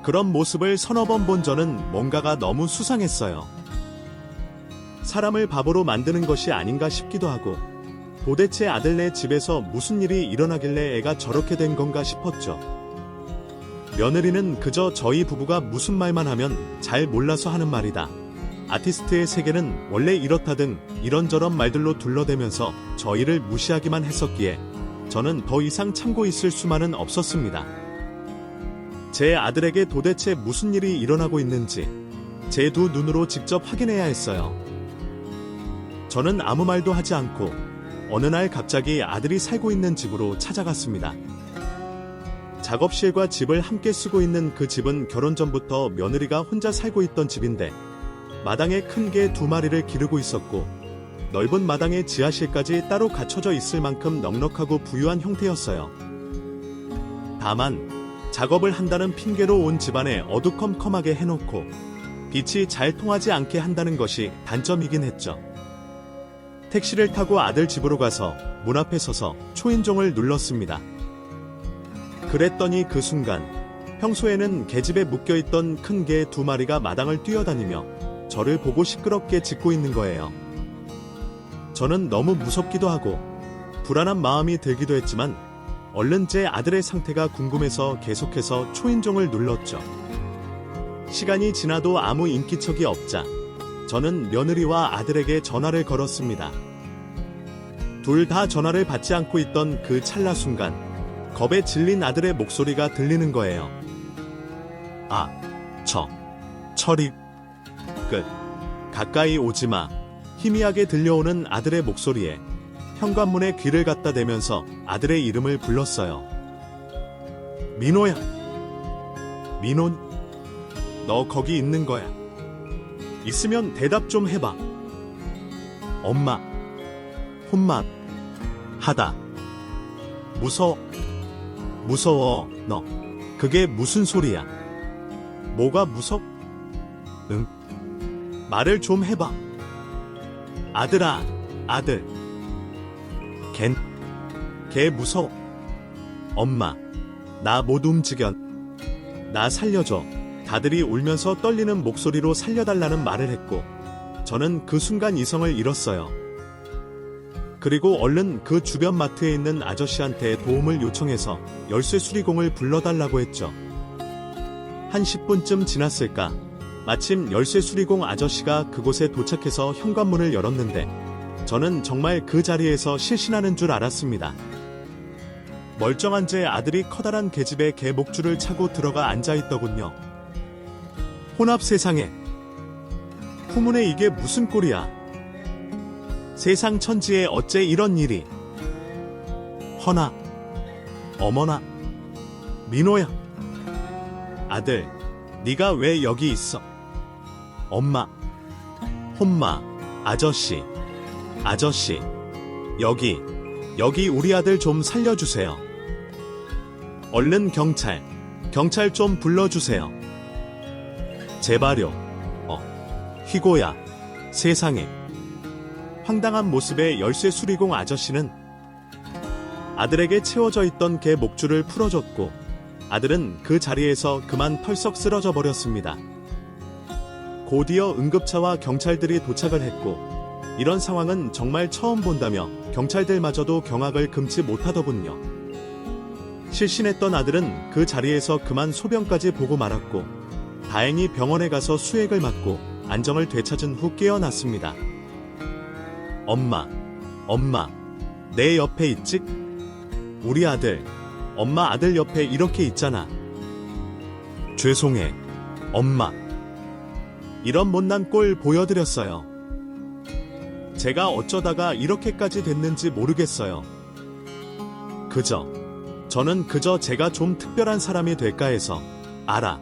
Speaker 1: 그런 모습을 서너 번 본 저는 뭔가가 너무 수상했어요. 사람을 바보로 만드는 것이 아닌가 싶기도 하고, 도대체 아들네 집에서 무슨 일이 일어나길래 애가 저렇게 된 건가 싶었죠. 며느리는 그저 저희 부부가 무슨 말만 하면 잘 몰라서 하는 말이다, 아티스트의 세계는 원래 이렇다 등 이런저런 말들로 둘러대면서 저희를 무시하기만 했었기에 저는 더 이상 참고 있을 수만은 없었습니다. 제 아들에게 도대체 무슨 일이 일어나고 있는지 제 두 눈으로 직접 확인해야 했어요. 저는 아무 말도 하지 않고 어느 날 갑자기 아들이 살고 있는 집으로 찾아갔습니다. 작업실과 집을 함께 쓰고 있는 그 집은 결혼 전부터 며느리가 혼자 살고 있던 집인데 마당에 큰 개 2마리를 기르고 있었고, 넓은 마당에 지하실까지 따로 갖춰져 있을 만큼 넉넉하고 부유한 형태였어요. 다만 작업을 한다는 핑계로 온 집안에 어두컴컴하게 해놓고 빛이 잘 통하지 않게 한다는 것이 단점이긴 했죠. 택시를 타고 아들 집으로 가서 문 앞에 서서 초인종을 눌렀습니다. 그랬더니 그 순간 평소에는 계집에 묶여있던 큰 개 2마리가 마당을 뛰어다니며 저를 보고 시끄럽게 짖고 있는 거예요. 저는 너무 무섭기도 하고 불안한 마음이 들기도 했지만 얼른 제 아들의 상태가 궁금해서 계속해서 초인종을 눌렀죠. 시간이 지나도 아무 인기척이 없자 저는 며느리와 아들에게 전화를 걸었습니다. 둘 다 전화를 받지 않고 있던 그 찰나 순간 겁에 질린 아들의 목소리가 들리는 거예요. 철이 끝. 가까이 오지마. 희미하게 들려오는 아들의 목소리에 현관문에 귀를 갖다 대면서 아들의 이름을 불렀어요. 민호야. 민호, 너 거기 있는 거야? 있으면 대답 좀 해봐. 엄마, 혼만 하다. 무서워, 너. 그게 무슨 소리야? 뭐가 응? 말을 좀 해봐. 아들아, 아들. 걔 무서워. 엄마, 나 못 움직여. 나 살려줘. 다들이 울면서 떨리는 목소리로 살려달라는 말을 했고, 저는 그 순간 이성을 잃었어요. 그리고 얼른 그 주변 마트에 있는 아저씨한테 도움을 요청해서 열쇠 수리공을 불러달라고 했죠. 한 10분쯤 지났을까? 마침 열쇠 수리공 아저씨가 그곳에 도착해서 현관문을 열었는데, 저는 정말 그 자리에서 실신하는 줄 알았습니다. 멀쩡한 제 아들이 커다란 계집에 개 목줄을 차고 들어가 앉아있더군요. 혼합 세상에. 후문에 이게 무슨 꼴이야? 세상 천지에 어째 이런 일이. 허나, 어머나, 민호야. 아들, 네가 왜 여기 있어? 엄마, 혼마, 아저씨, 여기 우리 아들 좀 살려주세요. 얼른 경찰 좀 불러주세요. 제발요. 희고야, 세상에. 황당한 모습의 열쇠 수리공 아저씨는 아들에게 채워져 있던 개 목줄을 풀어줬고, 아들은 그 자리에서 그만 털썩 쓰러져 버렸습니다. 곧이어 응급차와 경찰들이 도착을 했고, 이런 상황은 정말 처음 본다며 경찰들마저도 경악을 금치 못하더군요. 실신했던 아들은 그 자리에서 그만 소변까지 보고 말았고, 다행히 병원에 가서 수액을 맞고 안정을 되찾은 후 깨어났습니다. 엄마, 내 옆에 있지? 우리 아들, 엄마 아들 옆에 이렇게 있잖아. 죄송해, 엄마. 이런 못난 꼴 보여드렸어요. 제가 어쩌다가 이렇게까지 됐는지 모르겠어요. 저는 그저 제가 좀 특별한 사람이 될까 해서. 알아.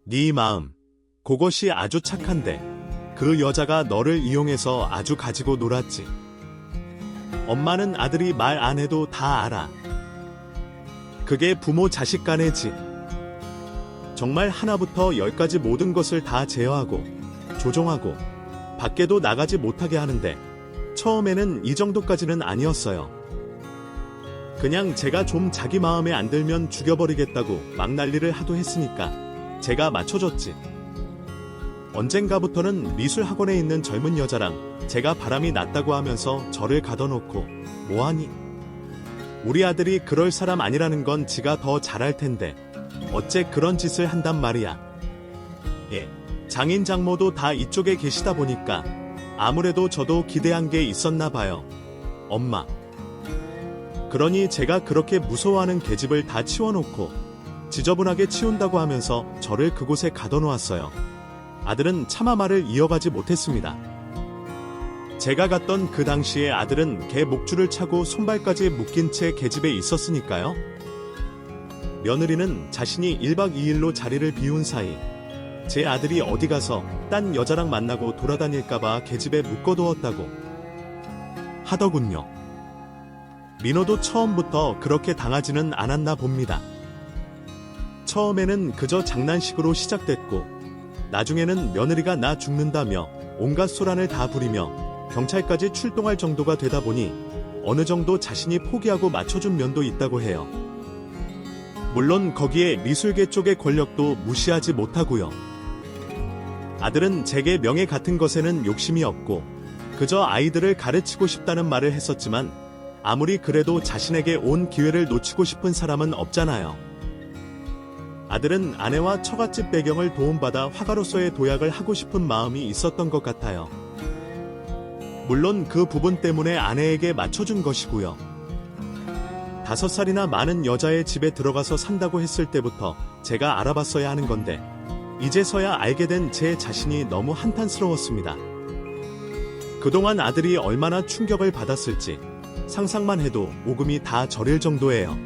Speaker 1: 네 마음, 그것이 아주 착한데, 그 여자가 너를 이용해서 아주 가지고 놀았지. 엄마는 아들이 말 안 해도 다 알아. 그게 부모 자식 간의 지. 정말 하나부터 열까지 모든 것을 다 제어하고, 조종하고, 밖에도 나가지 못하게 하는데, 처음에는 이 정도까지는 아니었어요. 그냥 제가 좀 자기 마음에 안 들면 죽여버리겠다고 막 난리를 하도 했으니까 제가 맞춰줬지. 언젠가부터는 미술 학원에 있는 젊은 여자랑 제가 바람이 났다고 하면서 저를 가둬놓고 뭐하니? 우리 아들이 그럴 사람 아니라는 건 지가 더 잘할 텐데 어째 그런 짓을 한단 말이야. 예, 장인 장모도 다 이쪽에 계시다 보니까 아무래도 저도 기대한 게 있었나 봐요. 엄마. 그러니 제가 그렇게 무서워하는 계집을 다 치워놓고 지저분하게 치운다고 하면서 저를 그곳에 가둬놓았어요. 아들은 차마 말을 이어가지 못했습니다. 제가 갔던 그 당시에 아들은 개 목줄을 차고 손발까지 묶인 채 계집에 있었으니까요. 며느리는 자신이 1박 2일로 자리를 비운 사이 제 아들이 어디 가서 딴 여자랑 만나고 돌아다닐까봐 계집에 묶어두었다고 하더군요. 민호도 처음부터 그렇게 당하지는 않았나 봅니다. 처음에는 그저 장난식으로 시작됐고 나중에는 며느리가 나 죽는다며 온갖 소란을 다 부리며 경찰까지 출동할 정도가 되다 보니 어느 정도 자신이 포기하고 맞춰준 면도 있다고 해요. 물론 거기에 미술계 쪽의 권력도 무시하지 못하고요. 아들은 제게 명예 같은 것에는 욕심이 없고 그저 아이들을 가르치고 싶다는 말을 했었지만 아무리 그래도 자신에게 온 기회를 놓치고 싶은 사람은 없잖아요. 아들은 아내와 처갓집 배경을 도움받아 화가로서의 도약을 하고 싶은 마음이 있었던 것 같아요. 물론 그 부분 때문에 아내에게 맞춰준 것이고요. 5살이나 많은 여자의 집에 들어가서 산다고 했을 때부터 제가 알아봤어야 하는 건데 이제서야 알게 된 제 자신이 너무 한탄스러웠습니다. 그동안 아들이 얼마나 충격을 받았을지 상상만 해도 오금이 다 저릴 정도예요.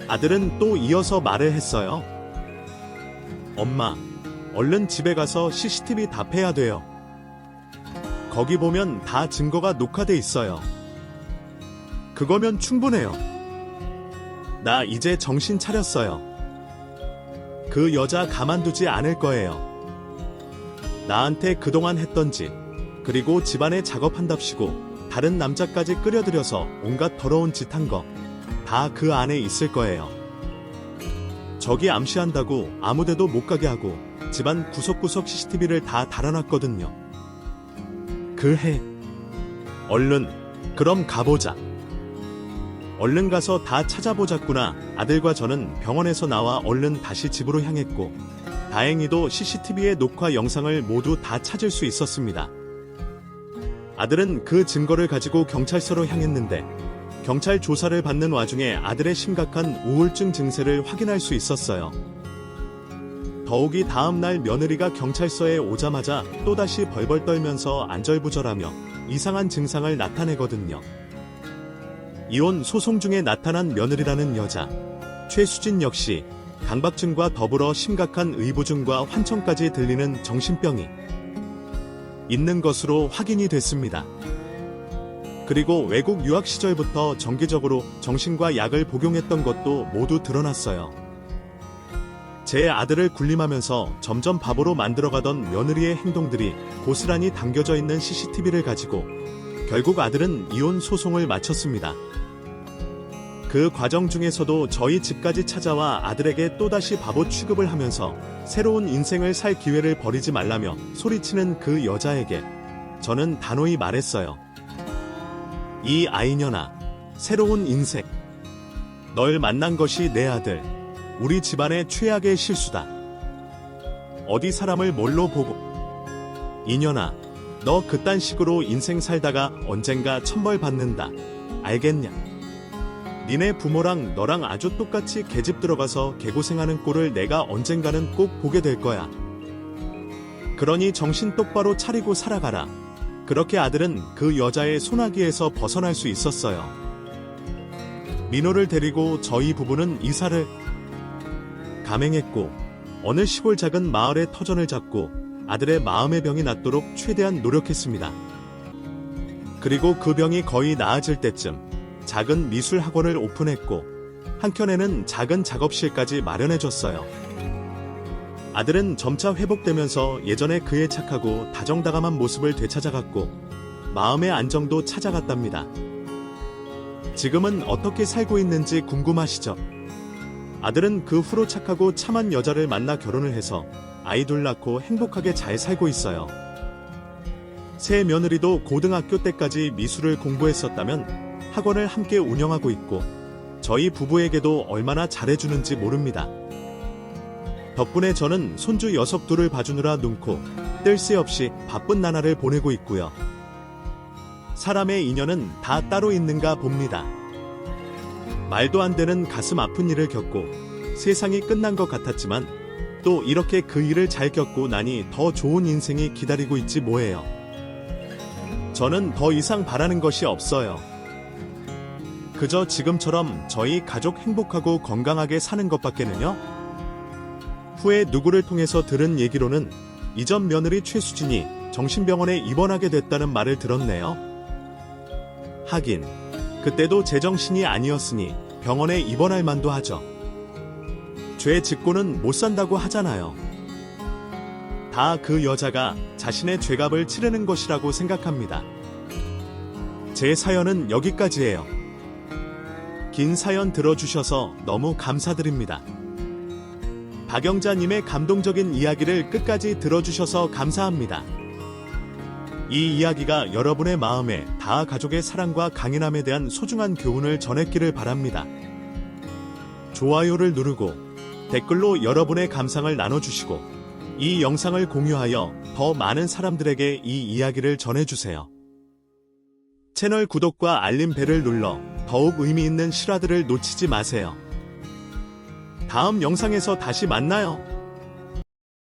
Speaker 1: 아들은 또 이어서 말을 했어요. 엄마, 얼른 집에 가서 CCTV 답해야 돼요. 거기 보면 다 증거가 녹화돼 있어요. 그거면 충분해요. 나 이제 정신 차렸어요. 그 여자 가만두지 않을 거예요. 나한테 그동안 했던 짓, 그리고 집안에 작업한답시고 다른 남자까지 끌여들여서 온갖 더러운 짓 한 거, 다 그 안에 있을 거예요. 저기 암시한다고 아무데도 못 가게 하고 집안 구석구석 CCTV를 다 달아놨거든요. 그 해. 얼른, 그럼 가보자. 얼른 가서 다 찾아보자꾸나. 아들과 저는 병원에서 나와 얼른 다시 집으로 향했고, 다행히도 CCTV의 녹화 영상을 모두 다 찾을 수 있었습니다. 아들은 그 증거를 가지고 경찰서로 향했는데, 경찰 조사를 받는 와중에 아들의 심각한 우울증 증세를 확인할 수 있었어요. 더욱이 다음날 며느리가 경찰서에 오자마자 또다시 벌벌 떨면서 안절부절하며 이상한 증상을 나타내거든요. 이혼 소송 중에 나타난 며느리라는 여자, 최수진 역시 강박증과 더불어 심각한 의부증과 환청까지 들리는 정신병이 있는 것으로 확인이 됐습니다. 그리고 외국 유학 시절부터 정기적으로 정신과 약을 복용했던 것도 모두 드러났어요. 제 아들을 군림하면서 점점 바보로 만들어가던 며느리의 행동들이 고스란히 담겨져 있는 CCTV를 가지고 결국 아들은 이혼 소송을 마쳤습니다. 그 과정 중에서도 저희 집까지 찾아와 아들에게 또다시 바보 취급을 하면서 새로운 인생을 살 기회를 버리지 말라며 소리치는 그 여자에게 저는 단호히 말했어요. 이 아이년아, 새로운 인생. 널 만난 것이 내 아들. 우리 집안의 최악의 실수다. 어디 사람을 뭘로 보고. 이년아, 너 그딴 식으로 인생 살다가 언젠가 천벌 받는다. 알겠냐? 니네 부모랑 너랑 아주 똑같이 계집 들어가서 개고생하는 꼴을 내가 언젠가는 꼭 보게 될 거야. 그러니 정신 똑바로 차리고 살아가라. 그렇게 아들은 그 여자의 소나기에서 벗어날 수 있었어요. 민호를 데리고 저희 부부는 이사를 감행했고, 어느 시골 작은 마을에 터전을 잡고 아들의 마음의 병이 낫도록 최대한 노력했습니다. 그리고 그 병이 거의 나아질 때쯤 작은 미술 학원을 오픈했고, 한켠에는 작은 작업실까지 마련해줬어요. 아들은 점차 회복되면서 예전에 그의 착하고 다정다감한 모습을 되찾아갔고, 마음의 안정도 찾아갔답니다. 지금은 어떻게 살고 있는지 궁금하시죠? 아들은 그 후로 착하고 참한 여자를 만나 결혼을 해서 아이 둘 낳고 행복하게 잘 살고 있어요. 새 며느리도 고등학교 때까지 미술을 공부했었다면 학원을 함께 운영하고 있고, 저희 부부에게도 얼마나 잘해주는지 모릅니다. 덕분에 저는 손주 녀석 둘을 봐주느라 눈코 뜰 새 없이 바쁜 나날을 보내고 있고요. 사람의 인연은 다 따로 있는가 봅니다. 말도 안 되는 가슴 아픈 일을 겪고 세상이 끝난 것 같았지만 또 이렇게 그 일을 잘 겪고 나니 더 좋은 인생이 기다리고 있지 뭐예요. 저는 더 이상 바라는 것이 없어요. 그저 지금처럼 저희 가족 행복하고 건강하게 사는 것밖에는요. 후에 누구를 통해서 들은 얘기로는 이전 며느리 최수진이 정신병원에 입원하게 됐다는 말을 들었네요. 하긴 그때도 제정신이 아니었으니 병원에 입원할 만도 하죠. 죄 짓고는 못 산다고 하잖아요. 다 그 여자가 자신의 죄값을 치르는 것이라고 생각합니다. 제 사연은 여기까지예요. 긴 사연 들어주셔서 너무 감사드립니다. 박영자님의 감동적인 이야기를 끝까지 들어주셔서 감사합니다. 이 이야기가 여러분의 마음에 다 가족의 사랑과 강인함에 대한 소중한 교훈을 전했기를 바랍니다. 좋아요를 누르고 댓글로 여러분의 감상을 나눠주시고 이 영상을 공유하여 더 많은 사람들에게 이 이야기를 전해주세요. 채널 구독과 알림벨을 눌러 더욱 의미 있는 실화들을 놓치지 마세요. 다음 영상에서 다시 만나요.